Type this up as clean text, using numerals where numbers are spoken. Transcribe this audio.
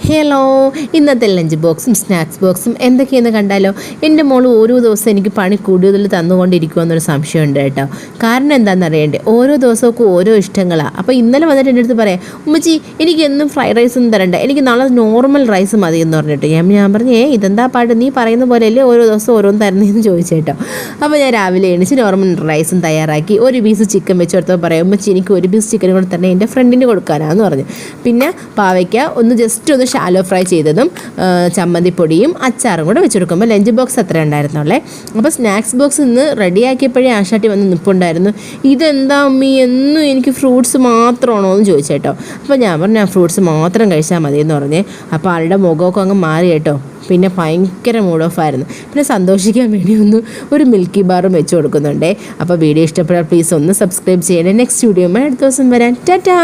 Hello, ഇന്നത്തെ lunch ബോക്സും snacks ബോക്സും എന്തൊക്കെയെന്ന് കണ്ടാലോ. എൻ്റെ മോൾ ഓരോ ദിവസം എനിക്ക് പണി കൂടുതൽ തന്നുകൊണ്ടിരിക്കുമെന്നൊരു സംശയമുണ്ട് കേട്ടോ. കാരണം എന്താണെന്ന് അറിയണ്ടേ, ഓരോ ദിവസവും ഓരോ ഇഷ്ടങ്ങളാണ്. അപ്പോൾ ഇന്നലെ വന്നിട്ട് എൻ്റെ അടുത്ത് പറയാം, ഉമ്മച്ചി എനിക്ക് എന്നും ഫ്രൈഡ് റൈസ് ഒന്നും തരണ്ട, എനിക്ക് നാളെ നോർമൽ റൈസ് മതി എന്ന് പറഞ്ഞിട്ട്. ഞാൻ പറഞ്ഞു, ഇതെന്താ പാട്ട്, നീ പറയുന്ന പോലെയല്ലേ ഓരോ ദിവസം ഓരോന്ന് തരുന്നതെന്ന് ചോദിച്ചേട്ടോ. അപ്പോൾ ഞാൻ രാവിലെ എണീച്ച് നോർമൽ റൈസും തയ്യാറാക്കി ഒരു പീസ് ചിക്കൻ വെച്ച് കൊടുത്തപ്പോൾ പറയാം, ഉമ്മച്ചി എനിക്ക് ഒരു പീസ് ചിക്കൻ കൂടെ തന്നെ എൻ്റെ ഫ്രണ്ടിന് കൊടുക്കാനാന്ന് പറഞ്ഞു. പിന്നെ പാവയ്ക്ക ഒന്ന് ജസ്റ്റ് ഒന്ന് ഷാലോ ഫ്രൈ ചെയ്തതും ചമ്മന്തിപ്പൊടിയും അച്ചാറും കൂടെ വെച്ച് കൊടുക്കുമ്പോൾ ലഞ്ച് ബോക്സ് അത്ര ഉണ്ടായിരുന്നുള്ളേ. അപ്പോൾ സ്നാക്സ് ബോക്സ് ഇന്ന് റെഡിയാക്കിയപ്പോഴേ ആശാട്ടി വന്ന് നിൽപ്പുണ്ടായിരുന്നു. ഇതെന്താ അമ്മി, എന്നും എനിക്ക് ഫ്രൂട്ട്സ് മാത്രമാണോ എന്ന് ചോദിച്ചേട്ടോ. അപ്പോൾ ഞാൻ പറഞ്ഞു, ഫ്രൂട്ട്സ് മാത്രം കഴിച്ചാൽ മതി എന്ന് പറഞ്ഞേ. അപ്പോൾ ആളുടെ മുഖമൊക്കെ അങ്ങ് മാറി കേട്ടോ. പിന്നെ ഭയങ്കര മൂഡ് ഓഫ് ആയിരുന്നു. പിന്നെ സന്തോഷിക്കാൻ വേണ്ടി ഒരു മിൽക്കി ബാറും വെച്ച് കൊടുക്കുന്നുണ്ടേ. അപ്പോൾ വീഡിയോ ഇഷ്ടപ്പെട്ടാൽ പ്ലീസ് ഒന്ന് സബ്സ്ക്രൈബ് ചെയ്യണേ. നെക്സ്റ്റ് വീഡിയോ അടുത്ത ദിവസം വരാൻ. ടാറ്റാ.